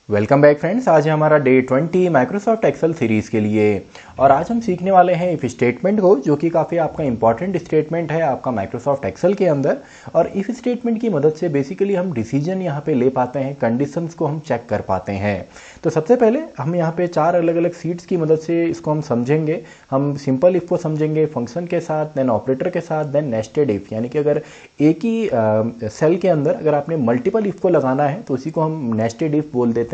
Welcome back friends. आज है हमारा डे 20 माइक्रोसॉफ्ट एक्सेल सीरीज़ के लिए और आज हम सीखने वाले हैं इफ़ स्टेटमेंट को, जो कि काफ़ी आपका इंपॉर्टेंट स्टेटमेंट है आपका माइक्रोसॉफ्ट एक्सेल के अंदर। और इफ़ स्टेटमेंट की मदद से बेसिकली हम डिसीजन यहाँ पे ले पाते हैं, कंडीशंस को हम चेक कर पाते हैं। तो सबसे पहले हम यहाँ पे 4 अलग अलग सीट्स की मदद से इसको हम समझेंगे। हम सिंपल इफ़ को समझेंगे फंक्शन के साथ, देन ऑपरेटर के साथ, देन नेस्टेड इफ़, यानी कि अगर एक ही सेल के अंदर अगर आपने मल्टीपल इफ़ को लगाना है तो उसी को हम नेस्टेड इफ़ बोल देते हैं।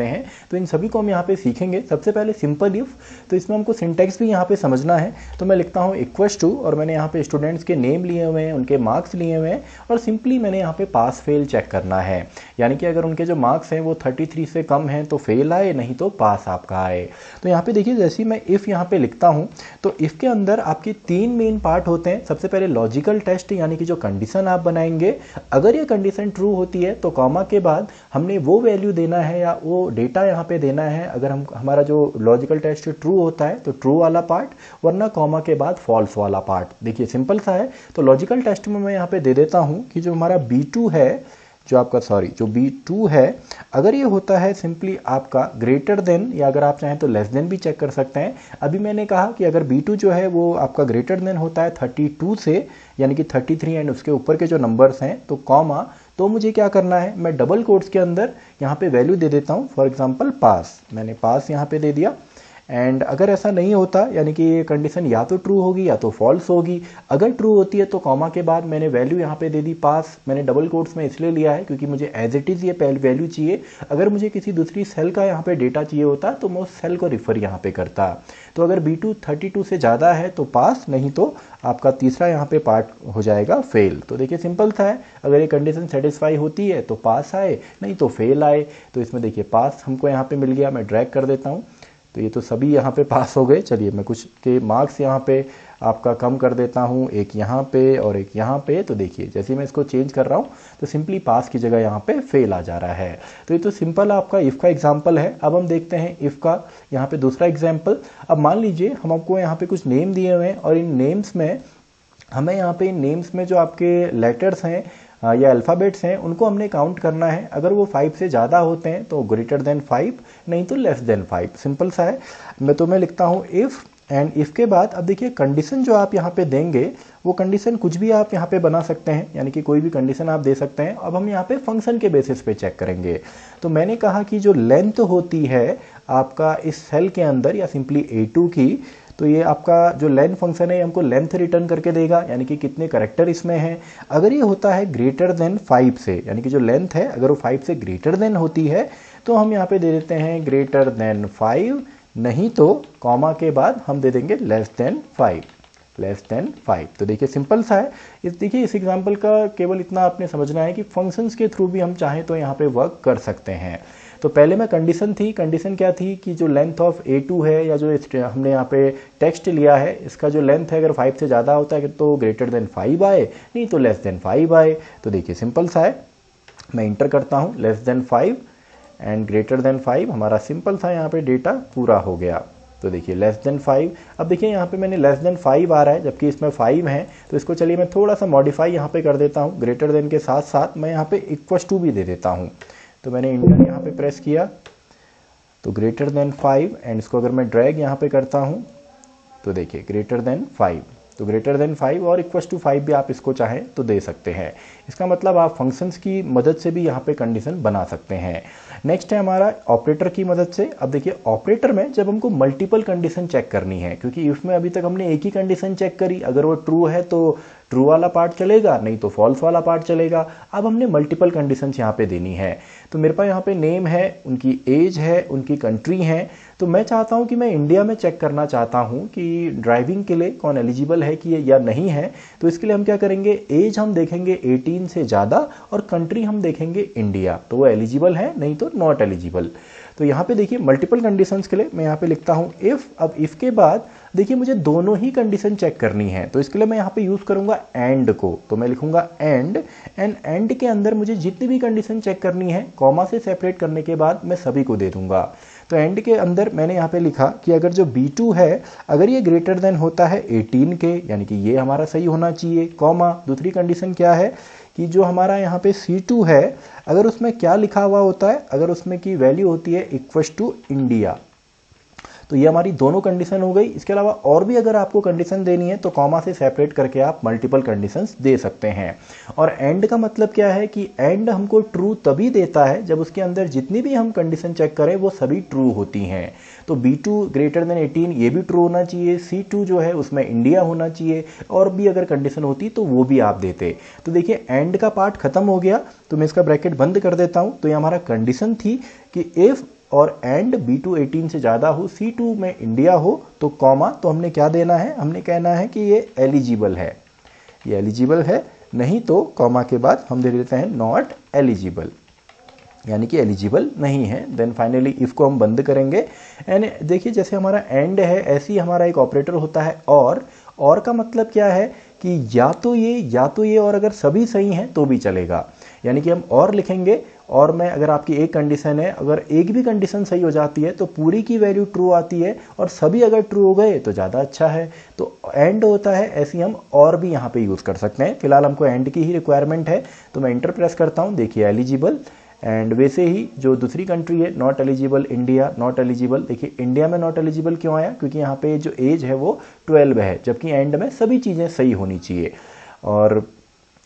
तो इन सभी को हम यहाँ पे सीखेंगे। सबसे पहले सिंपल इफ, तो इसमें हमको सिंटेक्स भी यहाँ पे समझना है। तो मैं लिखता हूँ इक्वल्स टू, और मैंने यहाँ पे स्टूडेंट्स के नेम लिए हुए हैं, उनके मार्क्स लिए हुए हैं, और सिंपली मैंने यहाँ पे पास फेल चेक करना है। यानी कि अगर उनके जो मार्क्स हैं वो 33 से कम हैं तो फेल आए, नहीं तो पास आपका आए। तो यहाँ पे देखिए, जैसे ही मैं इफ़ यहाँ पे लिखता हूँ तो इफ़ के अंदर आपके 3 मेन पार्ट होते हैं। सबसे पहले लॉजिकल टेस्ट, यानी कि जो कंडीशन आप बनाएंगे, अगर ये कंडीशन ट्रू होती है तो कॉमा के बाद हमने वो वैल्यू देना है या वो डेटा यहाँ पे देना है। अगर हमारा जो लॉजिकल टेस्ट ट्रू होता है तो ट्रू वाला पार्ट, वरना कॉमा के बाद फॉल्स वाला पार्ट। देखिए सिंपल सा है। तो लॉजिकल टेस्ट में मैं यहाँ पे दे देता हूँ कि जो हमारा B2 है, जो B2 है, अगर ये होता है सिंपली आपका ग्रेटर देन, या अगर आप चाहें तो लेस देन भी चेक कर सकते हैं। अभी मैंने कहा कि अगर B2 जो है वो आपका ग्रेटर देन होता है 32 से, यानी कि 33 एंड उसके ऊपर के जो नंबर्स हैं, तो कॉमा, तो मुझे क्या करना है, मैं डबल कोट्स के अंदर यहाँ पे वैल्यू दे देता हूँ। फॉर एग्जांपल पास, मैंने पास यहाँ पे दे दिया। एंड अगर ऐसा नहीं होता, यानी कि ये कंडीशन या तो ट्रू होगी या तो फॉल्स होगी। अगर ट्रू होती है तो कॉमा के बाद मैंने वैल्यू यहाँ पे दे दी पास। मैंने डबल कोट्स में इसलिए लिया है क्योंकि मुझे एज इट इज़ ये वैल्यू चाहिए। अगर मुझे किसी दूसरी सेल का यहाँ पे डेटा चाहिए होता तो मैं उस सेल को रिफर यहाँ पे करता। तो अगर B2 32 से ज़्यादा है तो पास, नहीं तो आपका तीसरा यहाँ पे पार्ट हो जाएगा फेल। तो देखिए सिंपल सा है, अगर ये कंडीशन सेटिस्फाई होती है तो पास आए, नहीं तो फेल आए। तो इसमें देखिए पास हमको यहाँ पे मिल गया। मैं ड्रैग कर देता हूँ तो ये तो सभी यहाँ पे पास हो गए। चलिए मैं कुछ के मार्क्स यहाँ पे आपका कम कर देता हूँ, एक यहाँ पे और एक यहाँ पे। तो देखिए जैसे मैं इसको चेंज कर रहा हूँ तो सिंपली पास की जगह यहाँ पे फेल आ जा रहा है। तो ये तो सिंपल आपका इफ़ का एग्जाम्पल है। अब हम देखते हैं इफ़ का यहाँ पे दूसरा एग्जाम्पल। अब मान लीजिए हम आपको यहाँ पे कुछ नेम दिए हुए हैं और इन नेम्स में हमें यहाँ पे इन नेम्स में जो आपके लेटर्स हैं या अल्फ़ाबेट्स हैं, उनको हमने काउंट करना है। अगर वो 5 से ज़्यादा होते हैं तो ग्रेटर देन 5, नहीं तो लेस देन 5। सिंपल सा है। मैं लिखता हूँ इफ़, एंड इफ़ के बाद अब देखिए कंडीशन जो आप यहाँ पे देंगे, वो कंडीशन कुछ भी आप यहाँ पे बना सकते हैं, यानी कि कोई भी कंडीशन आप दे सकते हैं। अब हम यहाँ पे फंक्शन के बेसिस पे चेक करेंगे। तो मैंने कहा कि जो लेंथ होती है आपका इस सेल के अंदर, या सिंपली A2 की, तो ये आपका जो लेंथ फंक्शन है हमको लेंथ रिटर्न करके देगा, यानी कि कितने करेक्टर इसमें हैं। अगर ये होता है ग्रेटर देन 5 से, यानी कि जो लेंथ है अगर वो 5 से ग्रेटर देन होती है तो हम यहाँ पे दे देते हैं ग्रेटर देन 5, नहीं तो कॉमा के बाद हम दे देंगे लेस देन 5। तो देखिए सिंपल सा है। देखिए इस एग्जांपल का केवल इतना आपने समझना है कि फंक्शंस के थ्रू भी हम चाहें तो यहाँ पे वर्क कर सकते हैं। तो पहले में कंडीशन क्या थी कि जो लेंथ ऑफ A2 है, या जो हमने यहाँ पे टेक्स्ट लिया है, इसका जो लेंथ है अगर 5 से ज़्यादा होता है तो ग्रेटर देन 5 आए, नहीं तो लेस देन 5 आए। तो देखिए सिंपल सा है। मैं इंटर करता हूँ less than 5 and greater than 5, हमारा सिंपल सा यहाँ पे डेटा पूरा हो गया। तो देखिए लेस देन 5। अब देखिए यहाँ पे मैंने लेस देन 5 आ रहा है, जबकि इसमें 5 है। तो इसको चलिए मैं थोड़ा सा मॉडिफाई यहाँ पे कर देता हूँ। ग्रेटर देन के साथ साथ मैं यहाँ पे इक्वल्स टू भी दे देता हूँ। तो मैंने इंटर यहाँ पे प्रेस किया तो ग्रेटर देन 5, एंड इसको अगर मैं ड्रैग यहाँ पे करता हूँ तो देखिए ग्रेटर देन 5। तो ग्रेटर देन 5 और इक्वल्स टू 5 भी आप इसको चाहें तो दे सकते हैं। इसका मतलब आप फंक्शंस की मदद से भी यहाँ पे कंडीशन बना सकते हैं। नेक्स्ट है हमारा ऑपरेटर की मदद से। अब देखिए ऑपरेटर में जब हमको मल्टीपल कंडीशन चेक करनी है, क्योंकि इफ में अभी तक हमने एक ही कंडीशन चेक करी, अगर वो ट्रू है तो ट्रू वाला पार्ट चलेगा, नहीं तो फॉल्स वाला पार्ट चलेगा। अब हमने मल्टीपल कंडीशंस यहाँ पे देनी है। तो मेरे पास यहाँ पे नेम है, उनकी एज है, उनकी कंट्री है। तो मैं चाहता हूँ कि मैं इंडिया में चेक करना चाहता हूँ कि ड्राइविंग के लिए कौन एलिजिबल है कि या नहीं है। तो इसके लिए हम क्या करेंगे, एज हम देखेंगे 18 से ज़्यादा और कंट्री हम देखेंगे इंडिया। तो वो एलिजिबल है, नहीं तो नॉट एलिजिबल। तो यहाँ पे देखिए मल्टीपल कंडीशंस के लिए मैं यहाँ पे लिखता हूँ इफ़। अब इफ़ के बाद देखिए मुझे दोनों ही कंडीशन चेक करनी है, तो इसके लिए मैं यहाँ पे यूज़ करूँगा एंड को। तो मैं लिखूँगा एंड के अंदर मुझे जितनी भी कंडीशन चेक करनी है, कॉमा से सेपरेट करने के बाद मैं सभी को दे दूंगा। तो एंड के अंदर मैंने यहाँ पे लिखा कि अगर जो B2 है, अगर ये ग्रेटर देन होता है 18 के, यानी कि ये हमारा सही होना चाहिए, कॉमा दूसरी कंडीशन क्या है, कि जो हमारा यहाँ पे C2 है, अगर उसमें क्या लिखा हुआ होता है, अगर उसमें की वैल्यू होती है इक्वल्स टू इंडिया, तो ये हमारी दोनों कंडीशन हो गई। इसके अलावा और भी अगर आपको कंडीशन देनी है तो कॉमा से सेपरेट करके आप मल्टीपल कंडीशंस दे सकते हैं। और एंड का मतलब क्या है कि एंड हमको ट्रू तभी देता है जब उसके अंदर जितनी भी हम कंडीशन चेक करें वो सभी ट्रू होती हैं। तो B2 ग्रेटर देन 18 ये भी ट्रू होना चाहिए, C2 जो है उसमें इंडिया होना चाहिए, और भी अगर कंडीशन होती तो वो भी आप देते। तो देखिए एंड का पार्ट खत्म हो गया, तो मैं इसका ब्रैकेट बंद कर देता हूं। तो ये हमारा कंडीशन थी कि इफ और एंड B2 18 से ज़्यादा हो, C2 में इंडिया हो, तो कॉमा, तो हमने क्या देना है, हमने कहना है कि ये एलिजिबल है, ये एलिजिबल है, नहीं तो कॉमा के बाद हम दे देते हैं नॉट एलिजिबल, यानी कि एलिजिबल नहीं है। देन फाइनली इफ को हम बंद करेंगे। एंड देखिए जैसे हमारा एंड है ऐसे ही हमारा एक ऑपरेटर होता है और का मतलब क्या है कि या तो ये और अगर सभी सही हैं तो भी चलेगा, यानी कि हम और लिखेंगे और में अगर आपकी एक कंडीशन है, अगर एक भी कंडीशन सही हो जाती है तो पूरी की वैल्यू ट्रू आती है, और सभी अगर ट्रू हो गए तो ज़्यादा अच्छा है। तो एंड होता है, ऐसे ही हम और भी यहाँ पे यूज़ कर सकते हैं। फिलहाल हमको एंड की ही रिक्वायरमेंट है, तो मैं इंटर प्रेस करता हूँ, देखिए एलिजिबल। एंड वैसे ही जो दूसरी कंट्री है not eligible, India not eligible. देखिए इंडिया में नॉट एलिजिबल क्यों आया, क्योंकि यहाँ पे जो एज है वो 12 है, जबकि एंड में सभी चीज़ें सही होनी चाहिए। और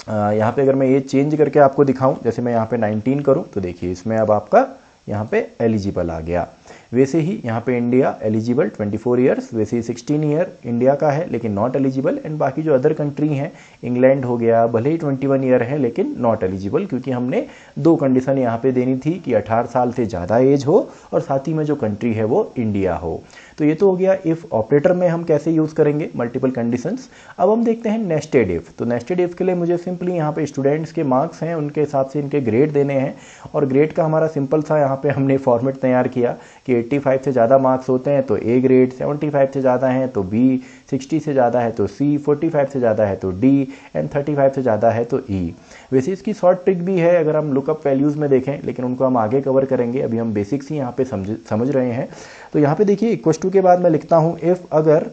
यहाँ पे अगर मैं एज चेंज करके आपको दिखाऊं, जैसे मैं यहाँ पे 19 करूं, तो देखिए इसमें अब आपका यहाँ पे एलिजिबल आ गया। वैसे ही यहाँ पे इंडिया एलिजिबल 24 ईयर्स, वैसे ही 16 ईयर इंडिया का है लेकिन नॉट एलिजिबल। एंड बाकी जो अदर कंट्री हैं, इंग्लैंड हो गया, भले ही 21 ईयर है लेकिन नॉट एलिजिबल, क्योंकि हमने दो कंडीशन यहाँ पे देनी थी कि 18 साल से ज़्यादा एज हो और साथ ही में जो कंट्री है वो इंडिया हो। तो ये तो हो गया इफ ऑपरेटर में हम कैसे यूज़ करेंगे मल्टीपल कंडीशंस। अब हम देखते हैं नेस्टेड इफ। तो नेस्टेड इफ के लिए मुझे सिंपली यहाँ पे स्टूडेंट्स के मार्क्स हैं उनके हिसाब से इनके ग्रेड देने हैं, और ग्रेड का हमारा सिंपल सा यहाँ पे हमने फॉर्मेट तैयार किया कि 85 से ज़्यादा मार्क्स होते हैं तो ए ग्रेड, 75 से ज़्यादा हैं तो बी, 60 से ज़्यादा है तो सी, 45 से ज़्यादा है तो डी, एंड 35 से ज़्यादा है तो ई। वैसे इसकी शॉर्ट ट्रिक भी है अगर हम लुकअप वैल्यूज़ में देखें, लेकिन उनको हम आगे कवर करेंगे, अभी हम बेसिक्स ही यहाँ पे समझ रहे हैं। तो यहाँ पे देखिए इक्वल टू के बाद मैं लिखता हूँ इफ़ अगर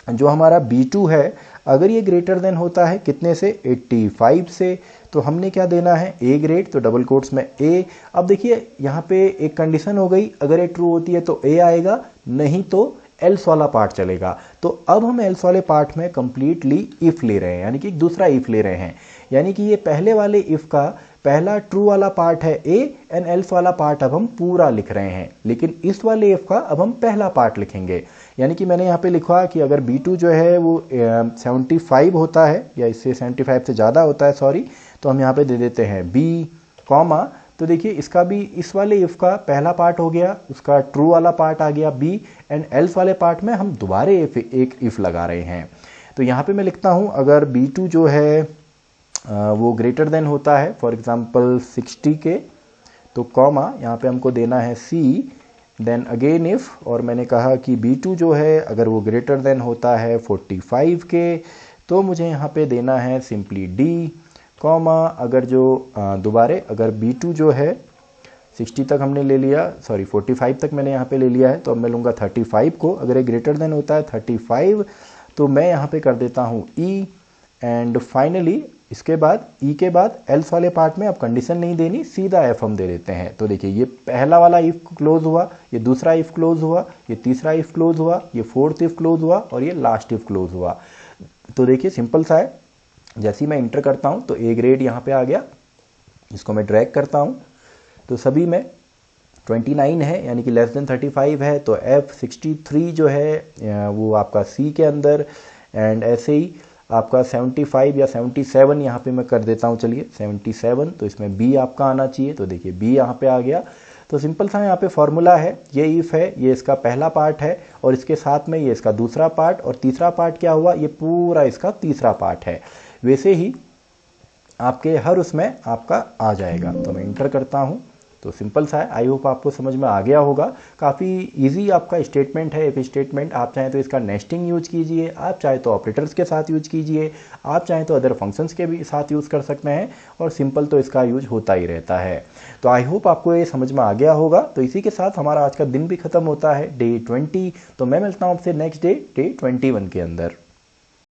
जो हमारा B2 है अगर ये ग्रेटर देन होता है कितने से, 85 से, तो हमने क्या देना है ए ग्रेड, तो डबल कोट्स में ए। अब देखिए यहाँ पे एक कंडीशन हो गई, अगर ये ट्रू होती है तो ए आएगा, नहीं तो एल्स वाला पार्ट चलेगा। तो अब हम एल्स वाले पार्ट में कंप्लीटली इफ ले रहे हैं, यानी कि एक दूसरा इफ ले रहे हैं, यानी कि ये पहले वाले इफ का पहला ट्रू वाला पार्ट है ए एंड एल्स वाला पार्ट अब हम पूरा लिख रहे हैं, लेकिन इस वाले इफ का अब हम पहला पार्ट लिखेंगे। यानी कि मैंने यहाँ पे लिखा कि अगर B2 जो है वो 75 होता है या इससे 75 से ज़्यादा होता है, सॉरी, तो हम यहाँ पे दे देते हैं B कॉमा। तो देखिए इसका भी इस वाले इफ का पहला पार्ट हो गया, उसका ट्रू वाला पार्ट आ गया B, एंड एल्स वाले पार्ट में हम दोबारे एक इफ लगा रहे हैं। तो यहाँ पे मैं लिखता हूँ अगर B2 जो है वो ग्रेटर देन होता है फॉर एग्जांपल 60 के, तो कॉमा यहाँ पे हमको देना है C, देन अगेन इफ, और मैंने कहा कि B2 जो है अगर वो ग्रेटर देन होता है 45 के, तो मुझे यहाँ पे देना है सिंपली D, कॉमा अगर जो दोबारे अगर B2 जो है 60 तक हमने ले लिया, सॉरी 45 तक मैंने यहाँ पे ले लिया है, तो अब मैं लूँगा 35 को, अगर ये ग्रेटर देन होता है 35 तो मैं यहाँ पे कर देता हूँ E, एंड फाइनली इसके बाद ई के बाद एल्स वाले पार्ट में अब कंडीशन नहीं देनी, सीधा एफ हम दे देते हैं। तो देखिए ये पहला वाला इफ क्लोज हुआ, ये दूसरा इफ क्लोज हुआ, ये तीसरा इफ क्लोज हुआ, ये फोर्थ इफ क्लोज हुआ, और ये लास्ट इफ क्लोज हुआ। तो देखिए सिंपल सा है, जैसे ही मैं इंटर करता हूँ तो ए ग्रेड यहाँ पे आ गया, इसको मैं ड्रैग करता हूँ तो सभी में 29 है, यानी कि लेस देन 35 है, तो F63 जो है वो आपका सी के अंदर, एंड ऐसे ही आपका 75 या 77 यहाँ पे मैं कर देता हूँ, चलिए 77, तो इसमें बी आपका आना चाहिए। तो देखिए बी यहाँ पे आ गया। तो सिंपल सा यहाँ पे फॉर्मूला है, ये इफ है, ये इसका पहला पार्ट है, और इसके साथ में ये इसका दूसरा पार्ट, और तीसरा पार्ट क्या हुआ, ये पूरा इसका तीसरा पार्ट है। वैसे ही आपके हर उसमें आपका आ जाएगा। तो मैं इंटर करता हूँ, तो सिंपल सा है, आई होप आपको समझ में आ गया होगा। काफ़ी इजी आपका स्टेटमेंट है, इफ स्टेटमेंट। आप चाहें तो इसका नेस्टिंग यूज कीजिए, आप चाहे तो ऑपरेटर्स के साथ यूज कीजिए, आप चाहें तो अदर फंक्शंस के भी साथ यूज़ कर सकते हैं, और सिंपल तो इसका यूज होता ही रहता है। तो आई होप आपको ये समझ में आ गया होगा। तो इसी के साथ हमारा आज का दिन भी खत्म होता है, डे 20। तो मैं मिलता हूँ आपसे नेक्स्ट डे 21 के अंदर।